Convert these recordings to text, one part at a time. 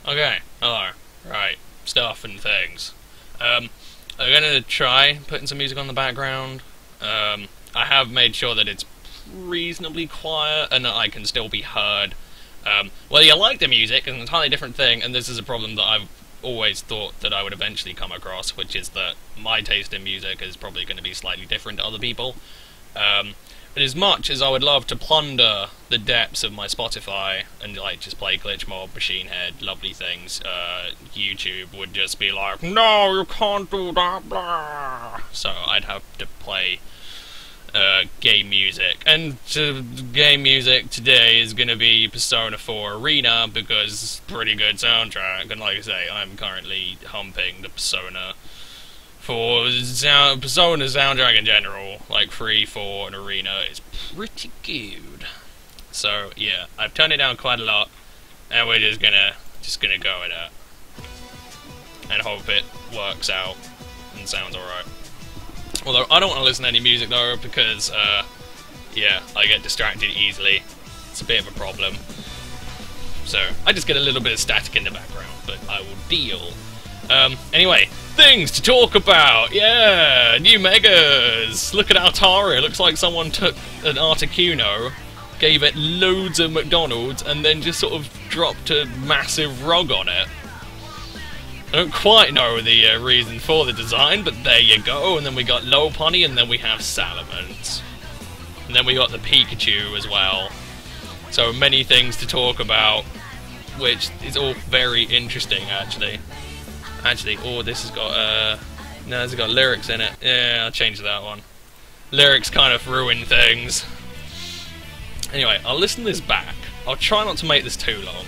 Okay, hello. Right, stuff and things. I'm gonna try putting some music on the background. I have made sure that it's reasonably quiet and that I can still be heard. Whether you like the music is an entirely different thing, and this is a problem that I've always thought that I would eventually come across, which is that my taste in music is probably going to be slightly different to other people. But as much as I would love to plunder the depths of my Spotify and like just play Glitch Mob, Machine Head, lovely things, YouTube would just be like, no, you can't do that, blah. So I'd have to play game music. And game music today is going to be Persona 4 Arena, because it's a pretty good soundtrack, and like I say, I'm currently humping the Persona soundtrack in general, like 3, 4, and Arena is pretty good. So yeah, I've turned it down quite a lot, and we're just gonna go with that, and hope it works out and sounds alright. Although I don't want to listen to any music though, because yeah, I get distracted easily. It's a bit of a problem. So I just get a little bit of static in the background, but I will deal. Anyway, things to talk about! Yeah! New Megas! Look at Altara, it looks like someone took an Articuno, gave it loads of McDonald's, and then just sort of dropped a massive rug on it. I don't quite know the reason for the design, but there you go. And then we got Lopunny, and then we have Salamence. And then we got the Pikachu as well. So many things to talk about, which is all very interesting, actually. Oh, this has got, no, this has got lyrics in it. Yeah, I'll change that one. Lyrics kind of ruin things. Anyway, I'll listen to this back. I'll try not to make this too long.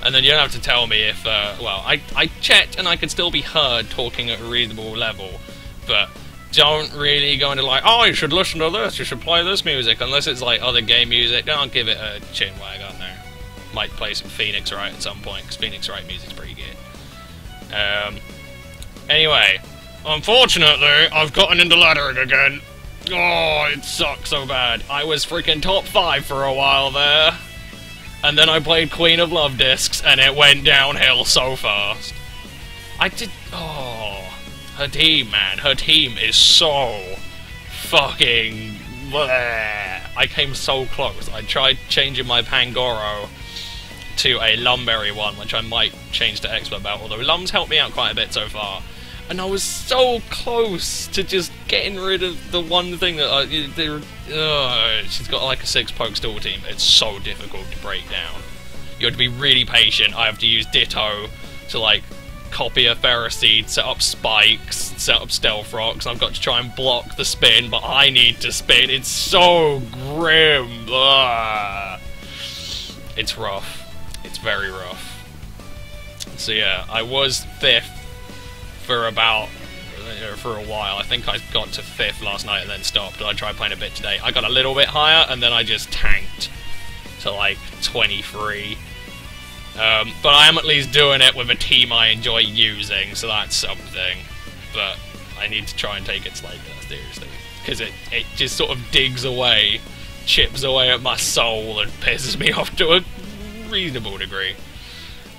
And then you don't have to tell me if, well, I checked and I could still be heard talking at a reasonable level. But don't really go into like, oh, you should listen to this, you should play this music, unless it's like other game music. Don't give it a chin wag, I don't know. Might play some Phoenix Wright at some point, because Phoenix Wright music's pretty good. Anyway, unfortunately, I've gotten into laddering again. Oh, it sucks so bad. I was freaking top 5 for a while there. And then I played Queen of Love Discs, and it went downhill so fast. Oh, her team, man. Her team is so fucking bleh. I came so close. I tried changing my Pangoro to a Lumberry one, which I might change to Expert Belt, although Lum's helped me out quite a bit so far. And I was so close to just getting rid of the one thing that she's got like a 6-poke stall team. It's so difficult to break down. You have to be really patient. I have to use Ditto to like copy a Ferroseed, set up spikes, set up Stealth Rocks. I've got to try and block the spin, but I need to spin. It's so grim. Ugh. It's rough. It's very rough. So yeah, I was 5th for about, for a while. I think I got to 5th last night and then stopped. I tried playing a bit today. I got a little bit higher and then I just tanked to like 23. But I am at least doing it with a team I enjoy using, so that's something. But I need to try and take it slightly less seriously, because it just sort of digs away, chips away at my soul and pisses me off to a reasonable degree.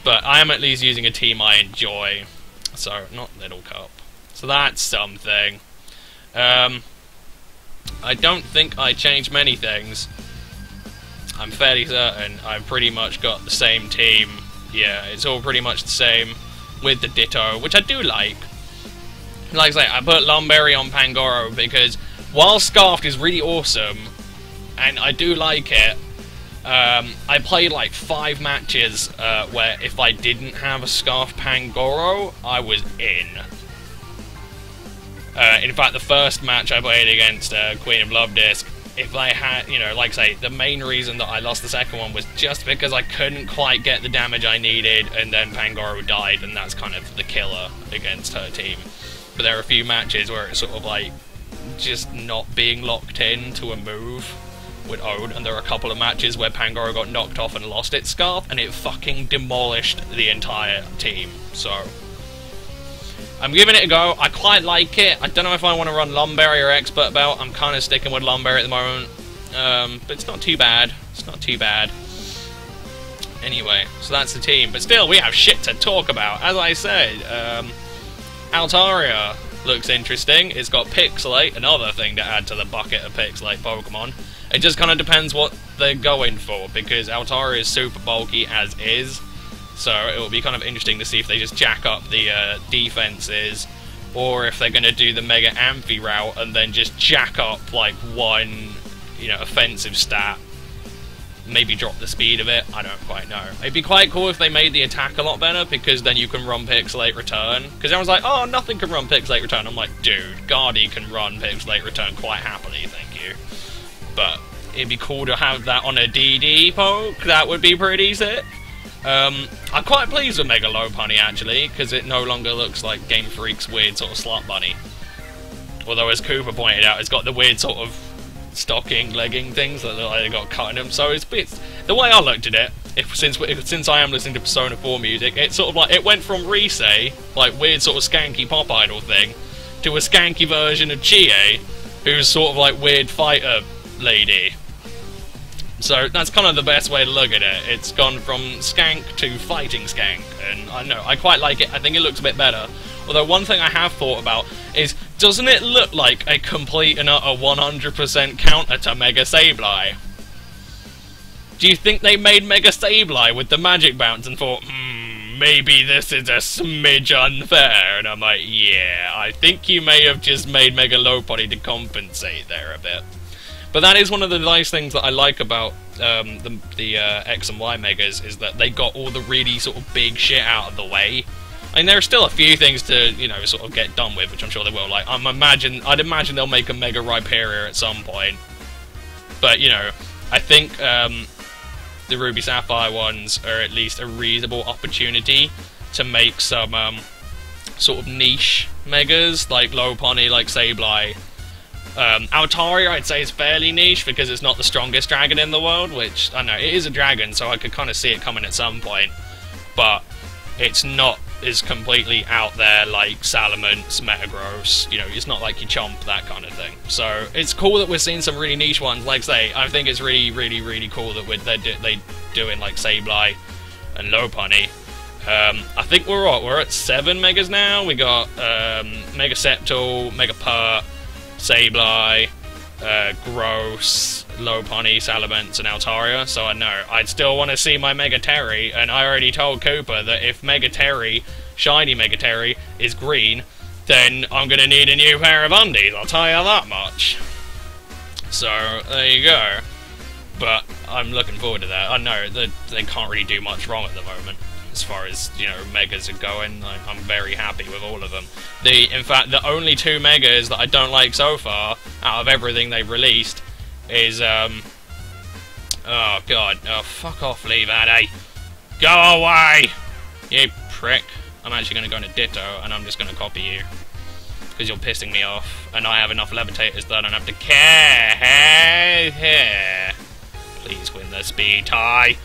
But I am at least using a team I enjoy. So, not Little Cup. So that's something. I don't think I changed many things. I'm fairly certain I've pretty much got the same team. Yeah, it's all pretty much the same with the Ditto, which I do like. Like I say, I put Lumberry on Pangoro because while Scarfed is really awesome, and I do like it, I played like 5 matches where if I didn't have a Scarf Pangoro, I was in. In fact, the first match I played against Queen of Love Disc, if I had, you know, like I say, the main reason that I lost the second one was just because I couldn't quite get the damage I needed, and then Pangoro died, and that's kind of the killer against her team. But there are a few matches where it's sort of like just not being locked in to a move with Ode, and there are a couple of matches where Pangoro got knocked off and lost its Scarf, and it fucking demolished the entire team. So I'm giving it a go. I quite like it. I don't know if I want to run Lumberry or Expert Belt. I'm kind of sticking with Lumberry at the moment, but it's not too bad. It's not too bad. Anyway, so that's the team. But still, we have shit to talk about. As I said, Altaria looks interesting. It's got Pixelate, another thing to add to the bucket of Pixelate Pokemon. It just kind of depends what they're going for, because Altaria is super bulky as is. So it will be kind of interesting to see if they just jack up the defenses, or if they're going to do the Mega Amphi route and then just jack up like one, you know, offensive stat. Maybe drop the speed of it, I don't quite know. It'd be quite cool if they made the attack a lot better, because then you can run Pixelate Return. Because everyone's like, oh, nothing can run Pixelate Return. I'm like, dude, Guardy can run Pixelate Return quite happily, thank you. But it'd be cool to have that on a DD poke, that would be pretty sick. I'm quite pleased with Mega Lopunny, actually, because it no longer looks like Game Freak's weird sort of slot bunny. Although, as Cooper pointed out, it's got the weird sort of stocking, legging things that look like they got cut in them. So it's the way I looked at it, since I am listening to Persona 4 music, it's sort of like, it went from Risei, like weird sort of skanky pop idol thing, to a skanky version of Chie, who's sort of like weird fighter lady. So that's kind of the best way to look at it. It's gone from skank to fighting skank, and I know, I quite like it. I think it looks a bit better. Although one thing I have thought about is, doesn't it look like a complete and utter 100% counter to Mega Sableye? Do you think they made Mega Sableye with the magic bounce and thought, maybe this is a smidge unfair? And I'm like, yeah, I think you may have just made Mega Lopunny to compensate there a bit. But that is one of the nice things that I like about the X and Y Megas, is that they got all the really sort of big shit out of the way. I mean, there are still a few things to, you know, sort of get done with, which I'm sure they will. Like, I'd imagine they'll make a Mega Rhyperior at some point. But, you know, I think the Ruby Sapphire ones are at least a reasonable opportunity to make some sort of niche Megas, like Lopunny, like Sableye. Altaria, I'd say, is fairly niche because it's not the strongest dragon in the world, which, I don't know, it is a dragon, so I could kind of see it coming at some point. But it's not as completely out there like Salamence, Metagross, you know, it's not like you Chomp, that kind of thing. So it's cool that we're seeing some really niche ones. Like say, I think it's really cool that they're doing like Sableye and Lopunny. I think we're at 7 Megas now. We got Mega Sceptile, Mega Pert, Sableye, Gross, Lopunny, Salamence, and Altaria. So I know I'd still want to see my Mega Terry, and I already told Cooper that if Mega Terry, shiny Mega Terry, is green, then I'm gonna need a new pair of undies, I'll tell you that much. So there you go. But I'm looking forward to that. I know that they can't really do much wrong at the moment as far as, you know, Megas are going. I'm very happy with all of them. In fact, the only 2 Megas that I don't like so far, out of everything they've released, is, oh god, oh, fuck off, Levi, go away, you prick. I'm actually going to go into Ditto, and I'm just going to copy you, because you're pissing me off, and I have enough levitators that I don't have to care. Please win the speed tie.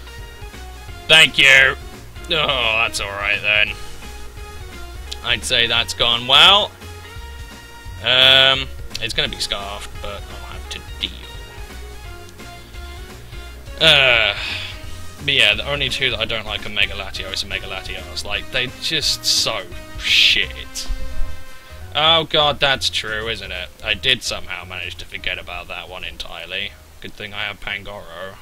Thank you. Oh, that's alright then. I'd say that's gone well. It's going to be Scarfed, but I'll have to deal. But yeah, the only 2 that I don't like are Mega Latios and Mega Latios. Like, they're just so shit. Oh god, that's true, isn't it? I did somehow manage to forget about that one entirely. Good thing I have Pangoro.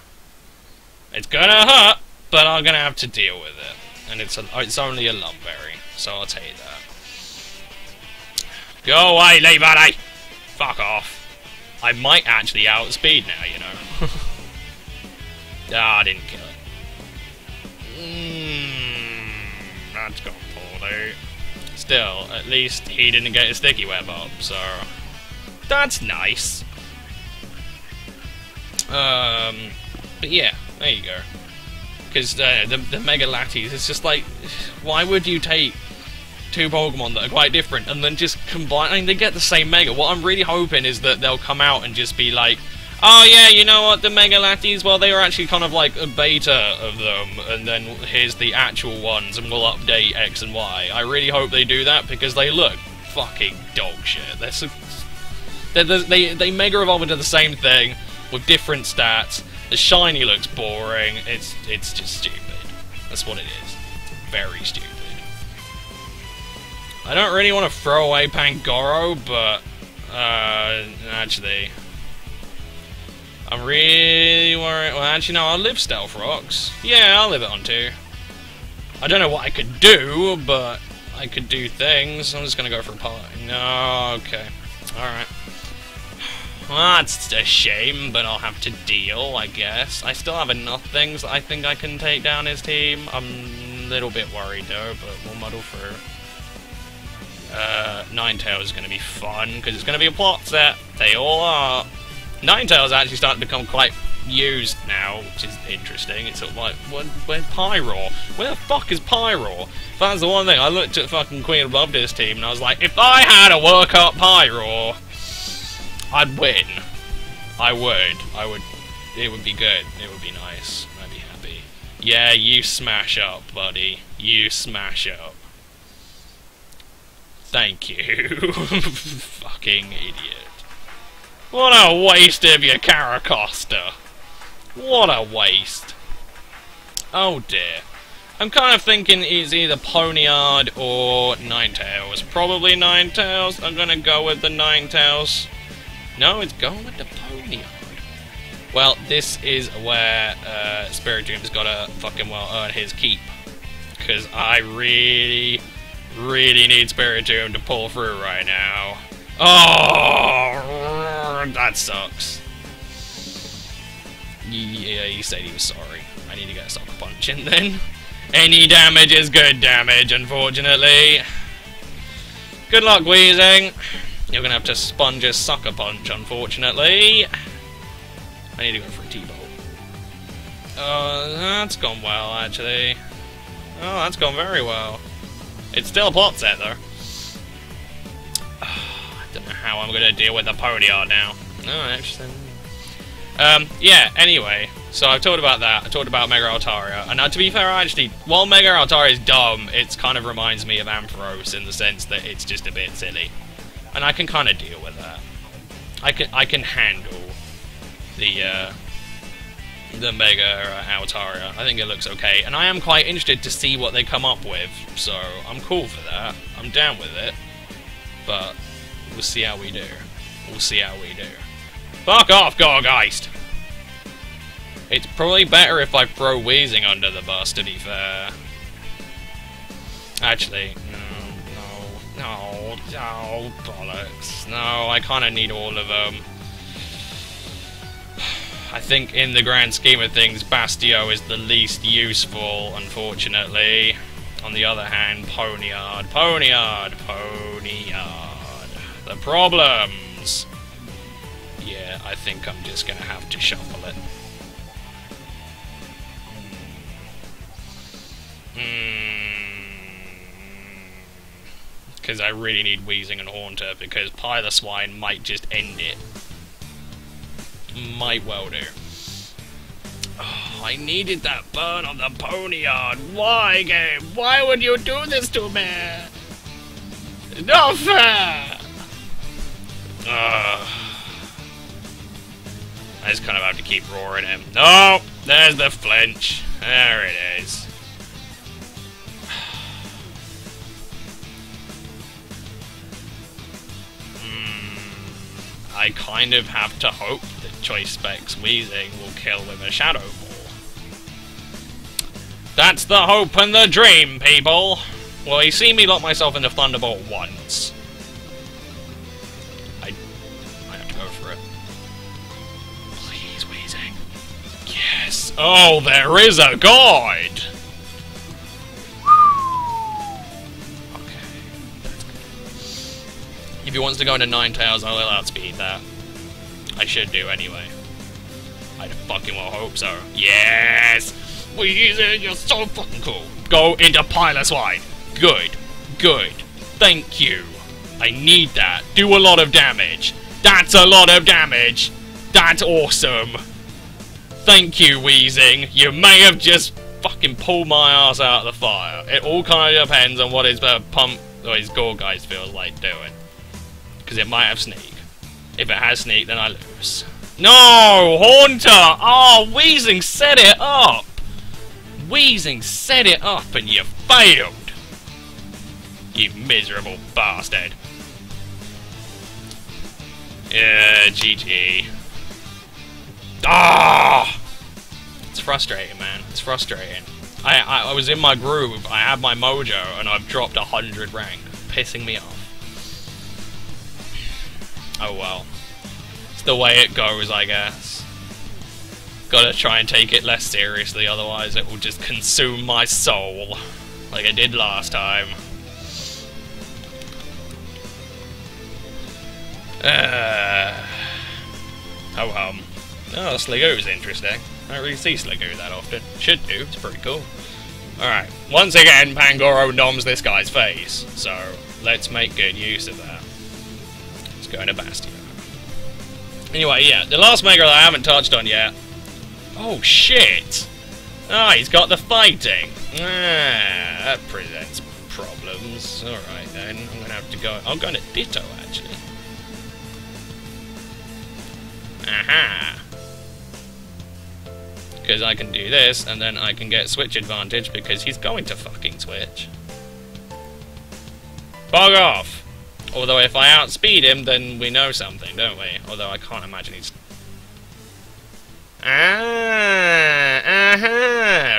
It's gonna hurt, but I'm gonna have to deal with it. And it's only a Lumberry, so I'll take that. Go away, Levi! Fuck off. I might actually outspeed now, you know. Ah, I didn't kill it. That's got poorly. Still, at least he didn't get his sticky web up, so that's nice. But yeah, there you go. Because the Mega Latis, it's just like, why would you take 2 Pokemon that are quite different and then just combine? I mean, they get the same Mega. What I'm really hoping is that they'll come out and just be like, oh yeah, you know what, the Mega Latis, well, they were actually kind of like a beta of them, and then here's the actual ones, and we'll update X and Y. I really hope they do that, because they look fucking dog shit. They Mega Evolve into the same thing, with different stats. The shiny looks boring. It's just stupid. That's what it is. Very stupid. I don't really want to throw away Pangoro, but actually, I'm really worried. Well, actually, no, I'll live Stealth Rocks. Yeah, I'll live it on 2. I don't know what I could do, but I could do things. I'm just gonna go for a part. No, okay, all right. Well, that's a shame, but I'll have to deal, I guess. I still have enough things that I think I can take down his team. I'm a little bit worried though, but we'll muddle through. Ninetales is going to be fun, because it's going to be a plot set. They all are. Ninetales is actually starting to become quite used now, which is interesting. It's sort of like, where's Pyro? Where the fuck is Pyro? That's the one thing. I looked at fucking Queen above this team, and I was like, if I had a work up Pyro, I'd win. I would. It would be good. It would be nice. I'd be happy. Yeah, you smash up, buddy. You smash up. Thank you. Fucking idiot. What a waste of your Caracosta. What a waste. Oh dear. I'm kind of thinking it's either Ponyard or Ninetales. Probably Ninetales. I'm gonna go with the Ninetales. No, it's going with the Ponyard. Well, this is where Spiritom's gotta fucking well earn his keep. Because I really need Spiritomb to pull through right now. Oh, that sucks. Yeah, he said he was sorry. I need to get a sucker punch in then. Any damage is good damage, unfortunately. Good luck, Weezing. You're gonna have to sponge a sucker punch, unfortunately. I need to go for a T-bolt. That's gone well, actually. Oh, that's gone very well. It's still a plot set, though. I don't know how I'm gonna deal with the Ponyard now. Oh, interesting. Yeah, anyway. So I've talked about that. I talked about Mega Altaria. And to be fair, actually, while Mega Altaria is dumb, it kind of reminds me of Ampharos in the sense that it's just a bit silly. And I can kind of deal with that. I can handle the Mega Altaria. I think it looks okay, and I am quite interested to see what they come up with, so I'm cool for that. I'm down with it, but we'll see how we do. We'll see how we do. Fuck off, Gorgeist! It's probably better if I throw Weezing under the bus, to be fair. Actually, no, bollocks. No, I kind of need all of them. I think in the grand scheme of things, Bastio is the least useful, unfortunately. On the other hand, Ponyard. The problems! Yeah, I think I'm just gonna have to shuffle it. Because I really need Weezing and Haunter, because Piloswine might just end it. Might well do. Oh, I needed that burn on the Ponyard. Why, game? Why would you do this to me? Not fair! I just kind of have to keep roaring him. No! There's the flinch. There it is. I kind of have to hope that Choice Specs Weezing will kill with a Shadow Ball. That's the hope and the dream, people! Well, you see me lock myself into Thunderbolt once. I have to go for it. Please, Weezing. Yes! Oh, there is a guide! If he wants to go into Ninetales, I'll outspeed that. I should do anyway. I fucking well hope so. Yes! Weezing, you're so fucking cool. Go into Piloswine. Good. Good. Thank you. I need that. Do a lot of damage. That's a lot of damage. That's awesome. Thank you, Weezing. You may have just fucking pulled my ass out of the fire. It all kind of depends on what his pump or his Gorgeist feels like doing. Because it might have Sneak. If it has Sneak, then I lose. No! Haunter! Oh, Weezing set it up! Wheezing set it up and you failed! You miserable bastard. Yeah, GG. Ah! It's frustrating, man. It's frustrating. I was in my groove, I had my mojo, and I've dropped 100 rank. Pissing me off. Oh well. It's the way it goes, I guess. Gotta try and take it less seriously, otherwise it will just consume my soul. Like it did last time. Oh, Sligoo's interesting. I don't really see Sligoo that often. Should do, it's pretty cool. Alright, once again, Pangoro noms this guy's face, so let's make good use of that. Let's go into Bastion. Anyway, yeah, the last Mega that I haven't touched on yet. Oh, shit! Ah, he's got the fighting. Ah, that presents problems. Alright then, I'm gonna have to go... I'm going to Ditto, actually. Aha! Because I can do this, and then I can get switch advantage, because he's going to fucking switch. Bog off! Although if I outspeed him, then we know something, don't we? Although I can't imagine he's...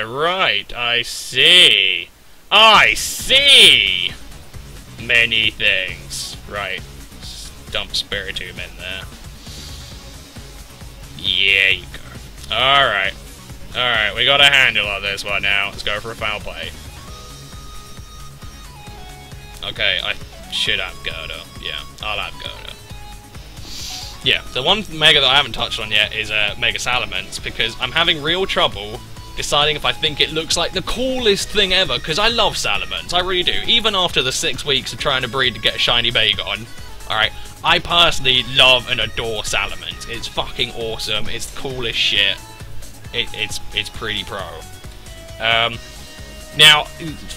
Right, I see. I see! Many things. Right. Dump Spiritomb in there. Yeah, you go. Alright. Alright, we got a handle on this one now. Let's go for a foul play. Okay, I should have Gerda. Yeah, I'll have Gerda. Yeah, the one Mega that I haven't touched on yet is Mega Salamence, because I'm having real trouble deciding if I think it looks like the coolest thing ever, because I love Salamence, I really do. Even after the 6 weeks of trying to breed to get a shiny Bagon, alright, I personally love and adore Salamence. It's fucking awesome, it's cool as shit. It's pretty pro. Now,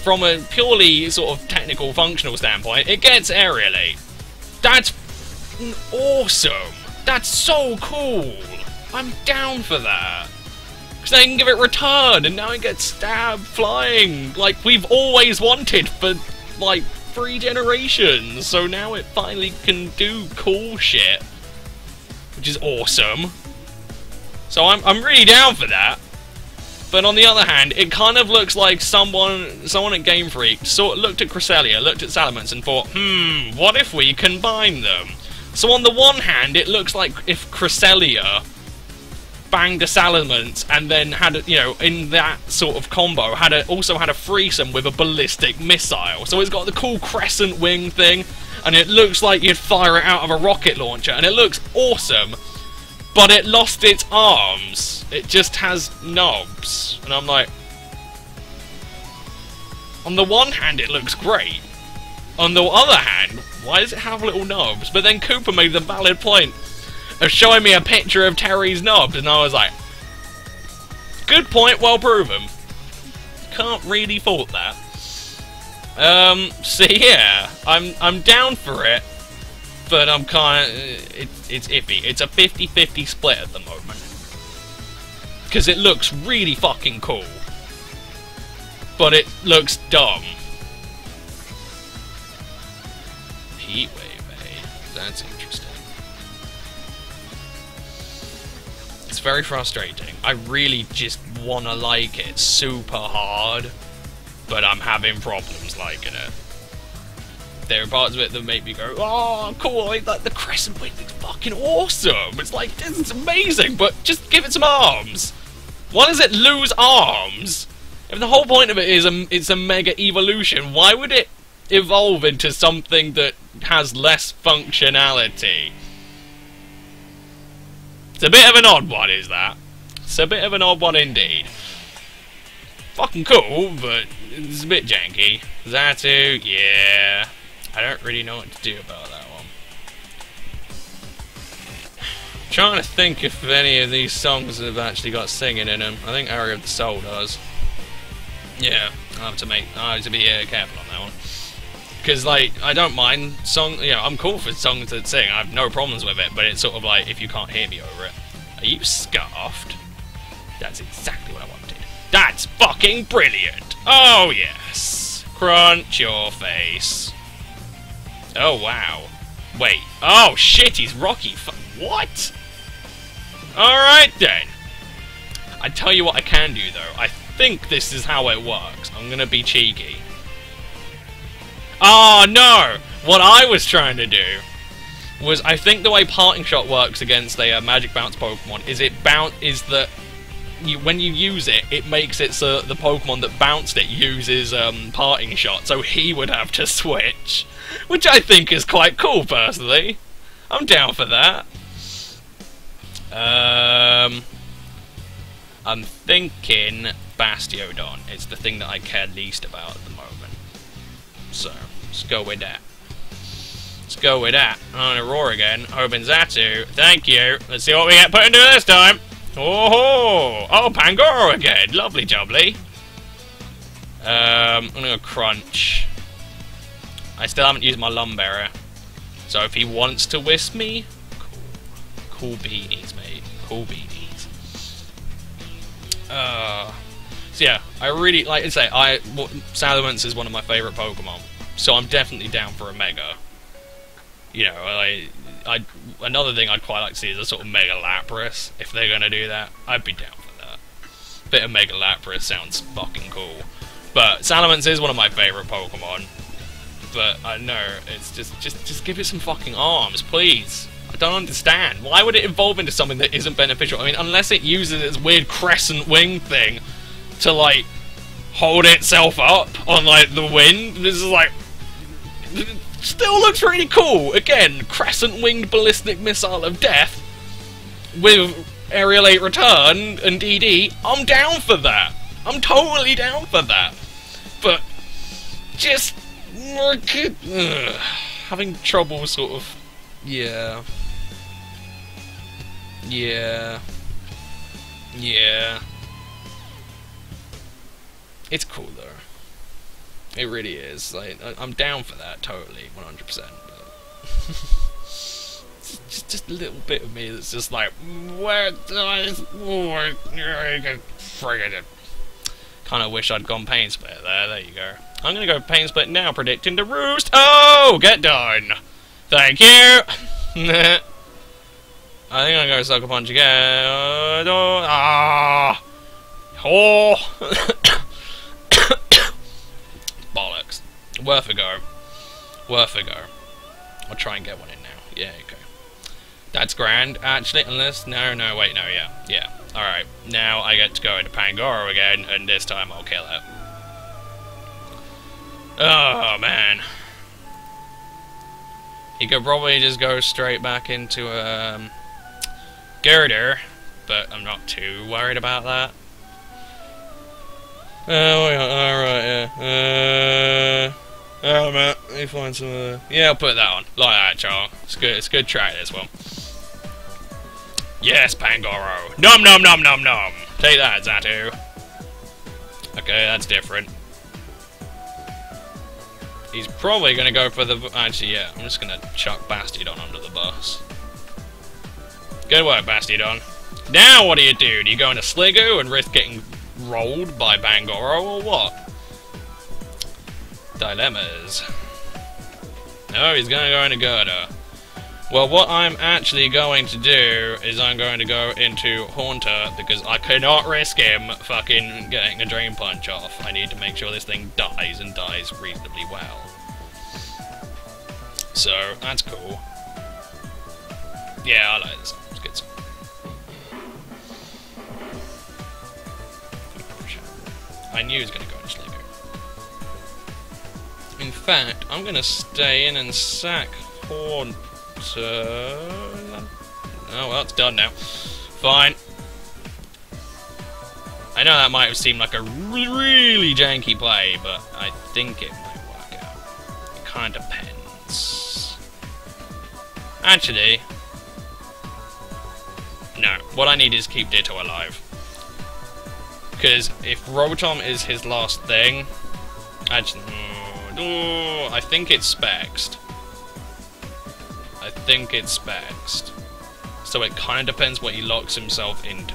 from a purely sort of technical, functional standpoint, it gets aerially. That's awesome. That's so cool. I'm down for that. Because they can give it return, and now it gets stabbed flying, like we've always wanted for, like, 3 generations. So now it finally can do cool shit, which is awesome. So I'm really down for that. But on the other hand, it kind of looks like someone at Game Freak sort of looked at Cresselia, looked at Salamence, and thought, what if we combine them? So on the one hand, it looks like if Cresselia banged a Salamence and then had, in that sort of combo, also had a threesome with a ballistic missile. So it's got the cool crescent wing thing, and it looks like you'd fire it out of a rocket launcher, and it looks awesome. But it lost its arms. It just has knobs. And I'm like... On the one hand, it looks great. On the other hand, why does it have little knobs? But then Cooper made the valid point of showing me a picture of Terry's knobs. And I was like... Good point, well proven. Can't really fault that. So yeah, I'm down for it. But I'm kind of... It's iffy. It's a 50-50 split at the moment. Because it looks really fucking cool. But it looks dumb. Heatwave, eh? That's interesting. It's very frustrating. I really just want to like it super hard. But I'm having problems liking it. There are parts of it that make me go, oh, cool, like the crescent wing is fucking awesome. It's like, this is amazing, but just give it some arms. Why does it lose arms? If the whole point of it is it's a mega evolution, why would it evolve into something that has less functionality? It's a bit of an odd one, is that? It's a bit of an odd one indeed. Fucking cool, but it's a bit janky. Xatu, yeah. I don't really know what to do about that one. I'm trying to think if any of these songs have actually got singing in them. I think Area of the Soul does. Yeah, I'll have to be careful on that one. Because, like, I don't mind I'm cool for songs that sing. I have no problems with it, but it's sort of like, if you can't hear me over it. Are you scarfed? That's exactly what I wanted. That's fucking brilliant! Oh yes! Crunch your face. Oh wow. Wait. Oh shit, he's Rocky. What? Alright then. I tell you what I can do though. I think this is how it works. I'm gonna be cheeky. Oh no! What I was trying to do was, I think the way Parting Shot works against a Magic Bounce Pokemon is that when you use it, it makes it so the Pokemon that bounced it uses Parting Shot, so he would have to switch, which I think is quite cool personally. I'm down for that. I'm thinking Bastiodon. It's the thing that I care least about at the moment. So, let's go with that. Let's go with that. I'm gonna roar again. Open Zatu. Thank you. Let's see what we get put into this time. Oh, oh, Pangoro again. Lovely jubbly. I'm gonna go Crunch. I still haven't used my Lumberry. So if he wants to wisp me, cool. Cool beanies, mate. Cool beanies. So yeah, I really, like I say, Salamence is one of my favourite Pokemon. So I'm definitely down for a Mega. You know, another thing I'd quite like to see is a sort of Mega Lapras. If they're gonna do that, I'd be down for that. Bit of Mega Lapras sounds fucking cool. But Salamence is one of my favourite Pokemon. But I know it's just give it some fucking arms, please. I don't understand. Why would it evolve into something that isn't beneficial? I mean, unless it uses its weird crescent wing thing to like hold itself up on like the wind. This is like. Still looks really cool. Again, crescent-winged ballistic missile of death with aerial 8 return and DD. I'm down for that. I'm totally down for that. But just having trouble, sort of. Yeah. It's cool though. It really is. Like, I'm down for that, totally, 100%. But just a little bit of me that's just like, where do I? Kind of wish I'd gone Pain Split there. There you go. I'm gonna go Pain Split now, predicting the roost. Oh, get done. Thank you. I think I'm gonna Sucker Punch again. Oh. Bollocks. Worth a go. Worth a go. I'll try and get one in now. Yeah, okay. That's grand, actually, unless... No, wait, no, yeah. Alright, now I get to go into Pangoro again, and this time I'll kill it. Oh, man. He could probably just go straight back into, Girder, but I'm not too worried about that. Alright, yeah. Oh, man, let me find some, yeah, I'll put that on. Like that, Charles. It's good, it's a good try, this one. Yes, Pangoro. Nom nom nom nom nom. Take that, Zatu. Okay, that's different. He's probably gonna go for the... Actually, yeah, I'm just gonna chuck Bastiodon under the bus. Good work, Bastiodon. Now what do? Do you go into Sliggoo and risk getting rolled by Pangoro, or what? Dilemmas. No, he's gonna go into Girder. Well, what I'm actually going to do is I'm going to go into Haunter, because I cannot risk him fucking getting a Drain Punch off. I need to make sure this thing dies, and dies reasonably well. So, that's cool. Yeah, I like this. It's good. I knew he was going to go into Sliggoo. In fact, I'm going to stay in and sack Haunter. Oh, well, it's done now. Fine. I know that might have seemed like a really janky play, but I think it might work out. It kind of depends. Actually, no. What I need is keep Ditto alive. Because if Rotom is his last thing, actually, I think it's Spexed. I think it's Spexed. So it kind of depends what he locks himself into.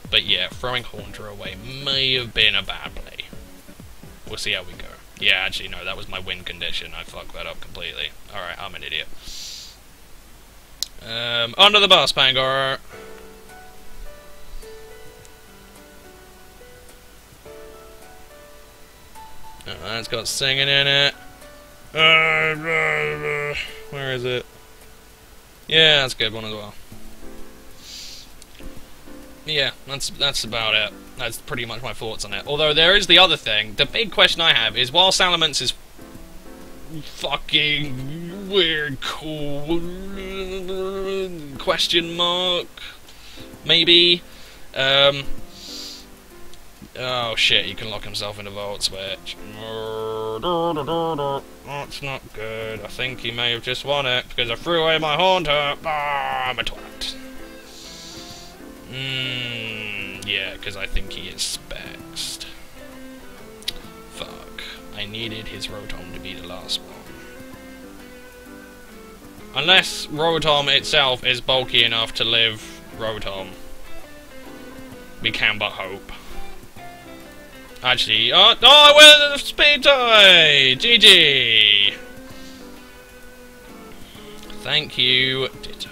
But yeah, throwing Haunter away may have been a bad play. We'll see how we go. Yeah, actually, no, that was my win condition. I fucked that up completely. Alright, I'm an idiot. Under the bus, Pangoro. Oh, that's got singing in it. Where is it? Yeah, that's a good one as well. Yeah, that's about it. That's pretty much my thoughts on it. Although there is the other thing. The big question I have is, while Salamence is fucking weird, cool, question mark, maybe, oh shit, he can lock himself in the Volt Switch. That's not good. I think he may have just won it, because I threw away my Haunter. Ah, I'm a twat. Yeah, because I think he is spexed. Fuck. I needed his Rotom to be the last one. Unless Rotom itself is bulky enough to live Rotom. We can but hope. Actually, oh, I went the speed tie! GG! Thank you, Ditto.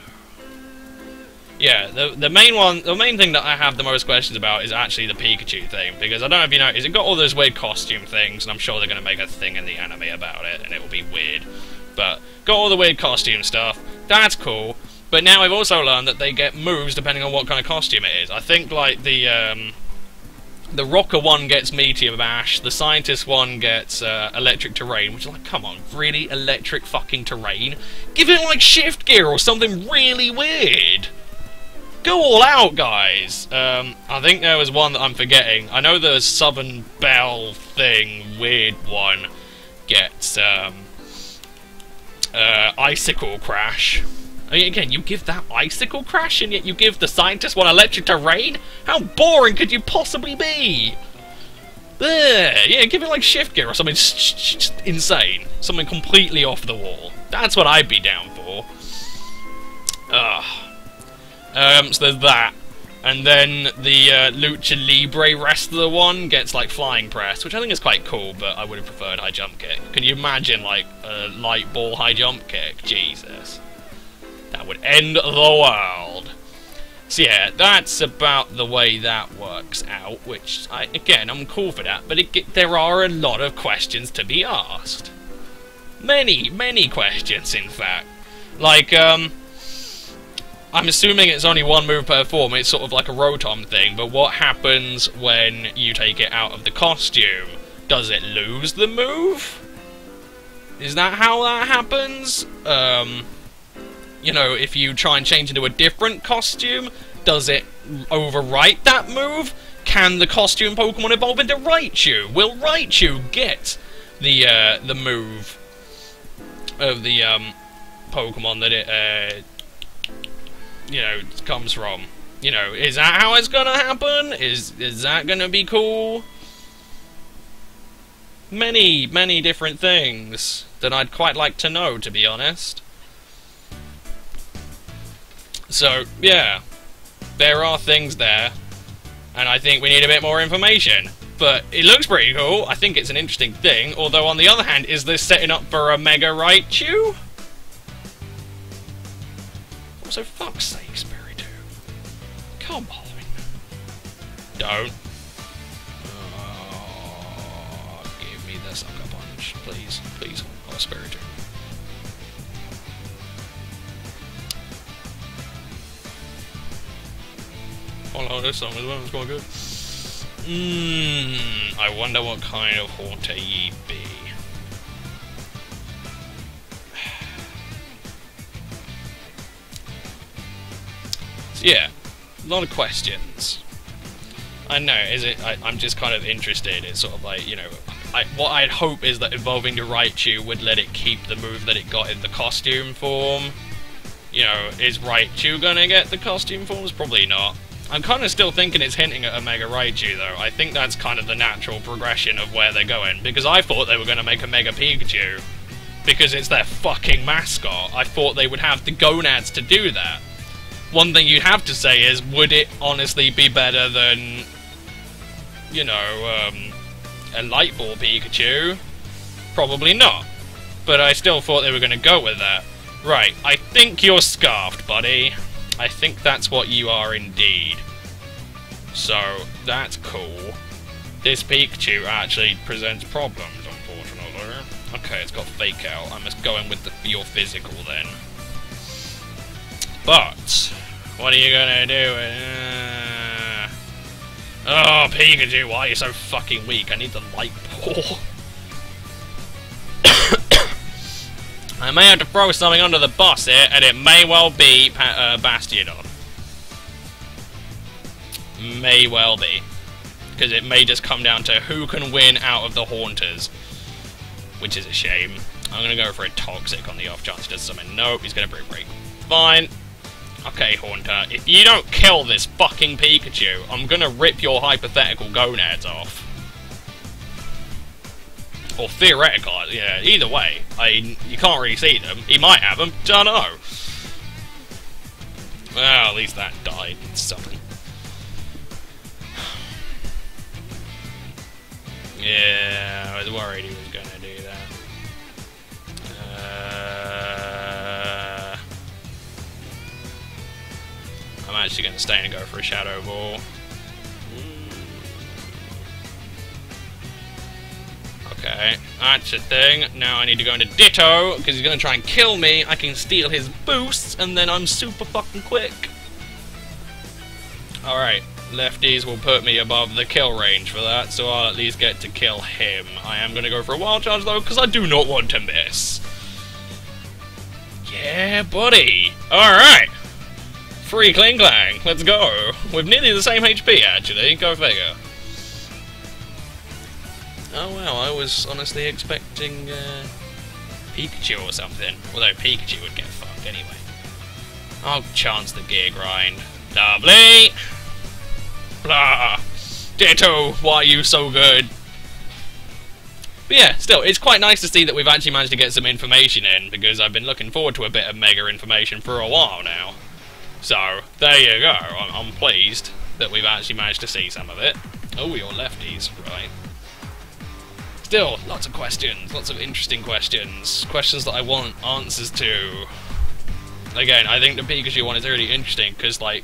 Yeah, the main thing that I have the most questions about is actually the Pikachu thing, because I don't know if you noticed, it got all those weird costume things, and I'm sure they're going to make a thing in the anime about it, and it will be weird. But, got all the weird costume stuff, that's cool, but now I've also learned that they get moves depending on what kind of costume it is. I think, like, the Rocker one gets Meteor Mash, the Scientist one gets Electric Terrain, which is like, come on, really? Electric fucking Terrain? Give it, like, Shift Gear or something really weird! Go all out, guys! I think there was one that I'm forgetting. I know the Southern Belle thing, weird one, gets Icicle Crash. I mean, again, you give that Icicle Crash, and yet you give the Scientist one Electric Terrain? How boring could you possibly be? Yeah, give it like Shift Gear or something just insane. Something completely off the wall. That's what I'd be down for. Ugh. So there's that. And then the Lucha Libre wrestler one gets like Flying Press, which I think is quite cool, but I would have preferred High Jump Kick. Can you imagine like a light ball High Jump Kick? Jesus. That would end the world. So yeah, that's about the way that works out, which, again, I'm cool for that, but there are a lot of questions to be asked. Many questions, in fact. Like, I'm assuming it's only one move per form, it's sort of like a Rotom thing, but what happens when you take it out of the costume? Does it lose the move? Is that how that happens? You know, if you try and change into a different costume, does it overwrite that move? Can the costume Pokemon evolve into Raichu? Will Raichu get the move of the Pokemon that it you know, comes from? You know, is that how it's gonna happen? Is that gonna be cool? Many different things that I'd quite like to know, to be honest. So, yeah, there are things there, and I think we need a bit more information. But it looks pretty cool, I think it's an interesting thing, although on the other hand, is this setting up for a Mega Raichu? Also, fuck's sake, Spiritomb. Come on. Don't. Oh, give me the Sucker Punch, please. Please, oh, Spiritomb. Oh, this song as well, it's quite good. I wonder what kind of Haunter ye be. So yeah, a lot of questions. I know, I'm just kind of interested. It's sort of like, you know, what I'd hope is that evolving to Raichu would let it keep the move that it got in the costume form. You know, is Raichu gonna get the costume forms? Probably not. I'm kind of still thinking it's hinting at a Mega Raichu, though. I think that's kind of the natural progression of where they're going, because I thought they were going to make a Mega Pikachu, because it's their fucking mascot. I thought they would have the gonads to do that. one thing you'd have to say is, would it honestly be better than, you know, a light ball Pikachu? Probably not. But I still thought they were going to go with that. Right, I think you're scarfed, buddy. I think that's what you are indeed. So, that's cool. This Pikachu actually presents problems, unfortunately. Okay, it's got fake out. I must go in with your physical then. But, what are you gonna do? Oh, Pikachu, why are you so fucking weak? I need the light ball. I may have to throw something under the bus here, and it may well be Bastiodon. May well be. Because it may just come down to who can win out of the Haunters. Which is a shame. I'm going to go for a Toxic on the off chance he does something. Nope, he's going to break. Fine. Okay, Haunter, if you don't kill this fucking Pikachu, I'm going to rip your hypothetical gonads off. Or theoretical, yeah, either way. You can't really see them. He might have them, don't know. Well, at least that died. It's something. Yeah, I was worried he was going to do that. I'm actually going to stay and go for a Shadow Ball. Okay, that's a thing. Now I need to go into Ditto, because he's going to try and kill me. I can steal his boosts, and then I'm super fucking quick. Alright, lefties will put me above the kill range for that, so I'll at least get to kill him. I am going to go for a Wild Charge, though, because I do not want to miss. Yeah, buddy. Alright. Free Kling Klang. Let's go. With nearly the same HP, actually. Go figure. Oh wow, I was honestly expecting Pikachu or something. Although Pikachu would get fucked anyway. I'll chance the Gear Grind. Lovely! Blah! Ditto, why are you so good? But yeah, still, it's quite nice to see that we've actually managed to get some information in, because I've been looking forward to a bit of Mega information for a while now. So, there you go. I'm pleased that we've actually managed to see some of it. Oh, you're lefties, right. Still, lots of questions, lots of interesting questions. Questions that I want answers to. Again, I think the Pikachu one is really interesting, because, like,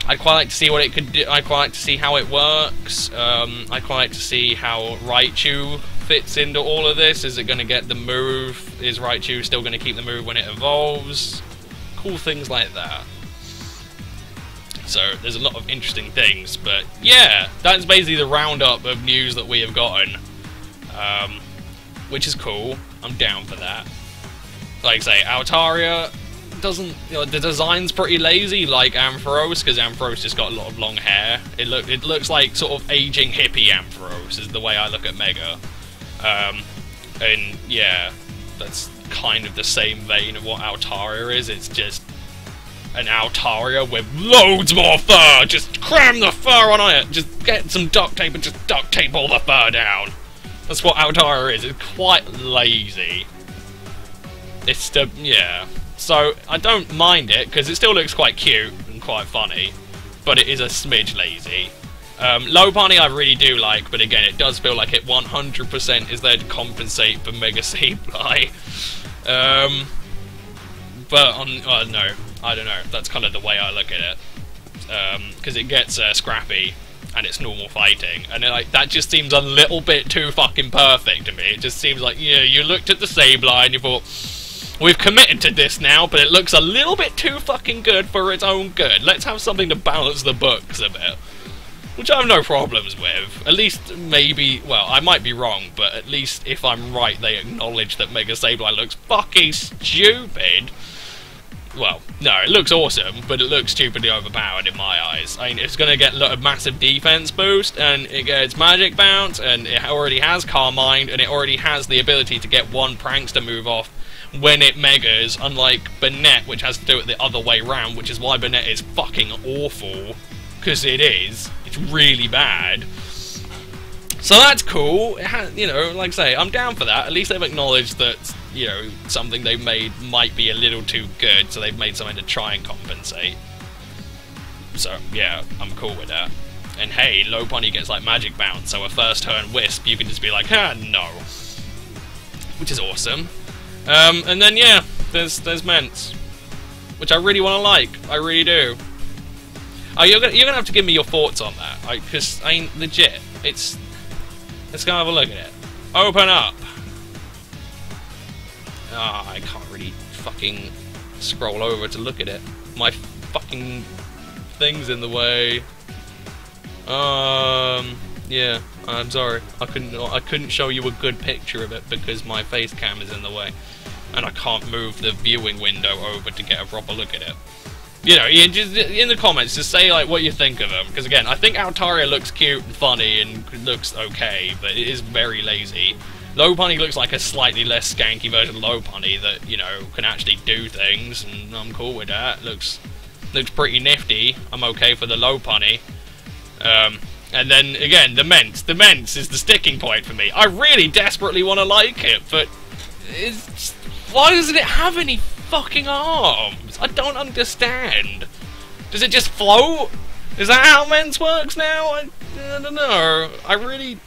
I'd quite like to see what it could do. I'd quite like to see how it works. I'd quite like to see how Raichu fits into all of this. Is it going to get the move? Is Raichu still going to keep the move when it evolves? Cool things like that. So, there's a lot of interesting things, but yeah, that's basically the roundup of news that we have gotten. Which is cool. I'm down for that. Like I say, Altaria doesn't, you know, the design's pretty lazy like Ampharos, because Ampharos just got a lot of long hair. It looks like sort of aging hippie Ampharos is the way I look at Mega. And yeah, that's kind of the same vein of what Altaria is. It's just an Altaria with loads more fur! Just cram the fur on it! Just get some duct tape and just duct tape all the fur down! That's what Altaria is. It's quite lazy. It's the... yeah. So, I don't mind it, because it still looks quite cute and quite funny, but it is a smidge lazy. Lopunny I really do like, but again, it does feel like it 100% is there to compensate for Mega Sableye. But on... no. I don't know, that's kind of the way I look at it. Because it gets scrappy, and it's normal fighting, and like that just seems a little bit too fucking perfect to me. It just seems like, yeah, you looked at the Sableye and you thought, we've committed to this now, but it looks a little bit too fucking good for its own good. Let's have something to balance the books a bit. Which I have no problems with. At least, maybe, well, I might be wrong, but at least if I'm right, they acknowledge that Mega Sableye looks fucking stupid. Well, no, it looks awesome, but it looks stupidly overpowered in my eyes. I mean, it's going to get a massive defense boost, and it gets Magic Bounce, and it already has Carmine, and it already has the ability to get one Prankster move off when it Megas, unlike Banette, which has to do it the other way round, which is why Banette is fucking awful. Because it is. It's really bad. So that's cool. It has, you know, like I say, I'm down for that. At least they've acknowledged that, you know, something they've made might be a little too good, so they've made something to try and compensate. So, yeah, I'm cool with that. And hey, Low Pony gets like magic bounce, so a first turn Wisp, you can just be like, ah, no. Which is awesome. And then, yeah, there's Ments, which I really want to like. I really do. Oh, you're gonna have to give me your thoughts on that, because I mean, legit, it's. Let's go have a look at it. Open up. Ah, I can't really fucking scroll over to look at it. My fucking thing's in the way. Yeah, I'm sorry. I couldn't show you a good picture of it because my face cam is in the way, and I can't move the viewing window over to get a proper look at it. You know, you just in the comments, just say like what you think of them. Because again, I think Altaria looks cute and funny and looks okay, but it is very lazy. Low Pony looks like a slightly less skanky version of Low Pony that, you know, can actually do things, and I'm cool with that. Looks pretty nifty. I'm okay for the Low Pony. And then again, the Ments. The Ments is the sticking point for me. I really desperately want to like it, but it's just, why doesn't it have any fucking arms? I don't understand. Does it just float? Is that how Ments works now? I don't know. I really.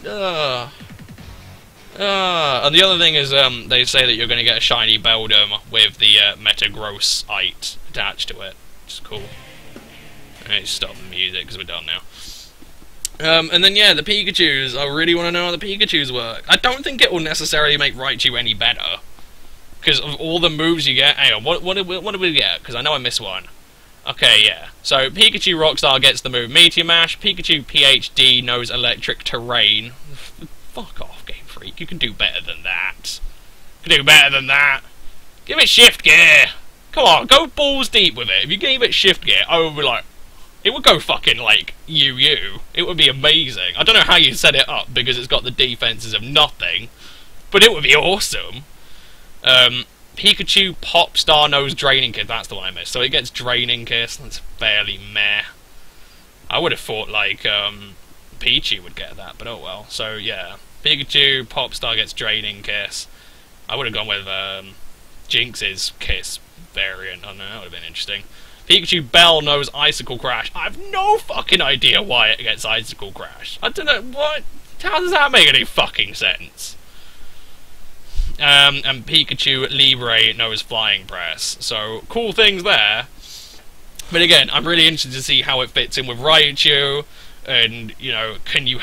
And the other thing is, they say that you're going to get a shiny Beldum with the Metagrossite attached to it, which is cool. Alright, stop the music because we're done now. And then yeah, the Pikachus. I really want to know how the Pikachus work. I don't think it will necessarily make Raichu any better, because of all the moves you get. Hang on, what did we get? Because I know I missed one. Okay, yeah. So Pikachu Rockstar gets the move Meteor Mash. Pikachu PhD knows Electric Terrain. Fuck off, Game Freak. You can do better than that. You can do better than that. Give it Shift Gear. Come on, go balls deep with it. If you gave it Shift Gear, I would be like, it would go fucking like UU. It would be amazing. I don't know how you set it up because it's got the defenses of nothing, but it would be awesome. Pikachu Popstar knows Draining Kiss. That's the one I missed. So it gets Draining Kiss. That's fairly meh. I would have thought like Pichu would get that, but oh well. So yeah, Pikachu Popstar gets Draining Kiss. I would have gone with Jinx's Kiss variant. I don't know, that would have been interesting. Pikachu Bell knows Icicle Crash. I have no fucking idea why it gets Icicle Crash. I don't know what. How does that make any fucking sense? And Pikachu Libre knows Flying Press. So cool things there. But again, I'm really interested to see how it fits in with Raichu. And you know, can you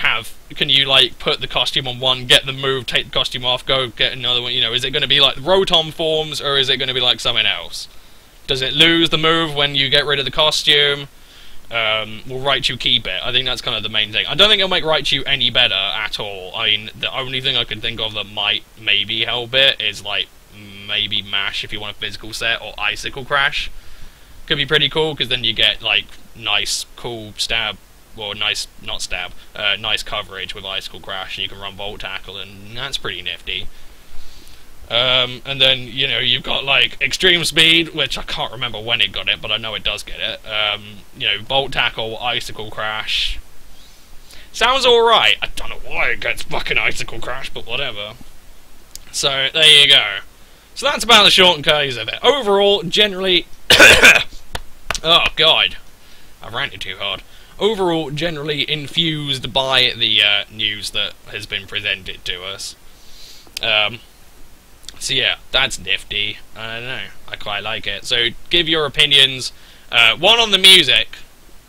like put the costume on one, get the move, take the costume off, go get another one? You know, is it going to be like Rotom forms, or is it going to be like something else? Does it lose the move when you get rid of the costume? Will Raichu keep it? I think that's kind of the main thing. I don't think it'll make Raichu any better at all. I mean, the only thing I can think of that might maybe help it is like maybe Mash if you want a physical set, or Icicle Crash. Could be pretty cool because then you get like nice, cool stab, or nice, not stab, nice coverage with Icicle Crash, and you can run Volt Tackle, and that's pretty nifty. And then, you know, you've got, like, Extreme Speed, which I can't remember when it got it, but I know it does get it. You know, Volt Tackle, Icicle Crash. Sounds alright. I don't know why it gets fucking Icicle Crash, but whatever. So, there you go. So that's about the short and curlies of it. Overall, generally... oh, God. I've ranted too hard. Overall, generally infused by the news that has been presented to us. So yeah, that's nifty. I don't know, I quite like it. So give your opinions. One on the music,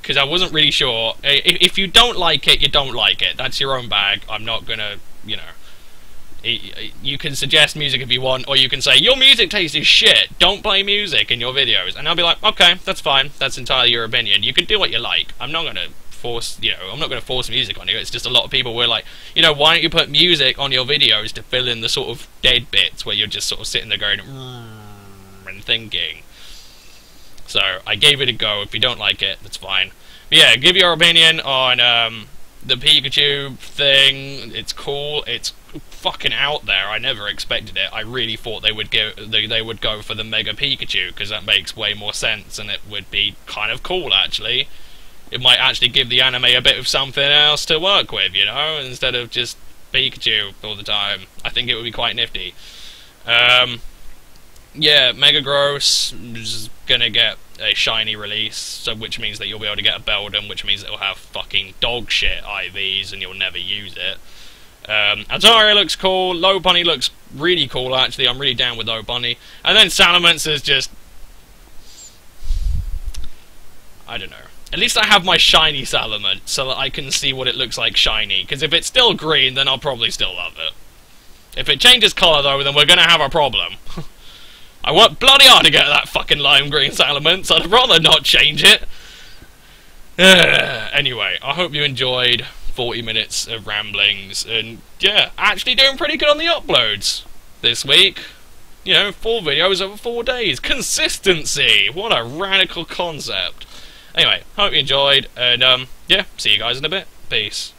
because I wasn't really sure. If you don't like it, you don't like it. That's your own bag. I'm not gonna, you know. You can suggest music if you want, or you can say, your music taste is shit, don't play music in your videos. And I'll be like, okay, that's fine. That's entirely your opinion. You can do what you like. I'm not gonna force, you know, I'm not going to force music on you. It's just a lot of people were like, you know, why don't you put music on your videos to fill in the sort of dead bits where you're just sort of sitting there going and thinking. So I gave it a go. If you don't like it, that's fine. But yeah, give your opinion on the Pikachu thing. It's cool. It's fucking out there. I never expected it. I really thought they would go for the Mega Pikachu, because that makes way more sense and it would be kind of cool actually. It might actually give the anime a bit of something else to work with, you know, instead of just Pikachu all the time. I think it would be quite nifty. Yeah, Mega Gross is gonna get a shiny release, so which means that you'll be able to get a Beldum, which means it'll have fucking dog shit IVs and you'll never use it. Ataria looks cool, Low Bunny looks really cool actually, I'm really down with Low Bunny. And then Salamence is just... I don't know. At least I have my shiny Salamence, so that I can see what it looks like shiny, because if it's still green, then I'll probably still love it. If it changes colour though, then we're gonna have a problem. I worked bloody hard to get that fucking lime green Salamence, I'd rather not change it. Anyway, I hope you enjoyed 40 minutes of ramblings, and yeah, actually doing pretty good on the uploads this week. You know, 4 videos over 4 days. Consistency! What a radical concept. Anyway, hope you enjoyed, and yeah, see you guys in a bit. Peace.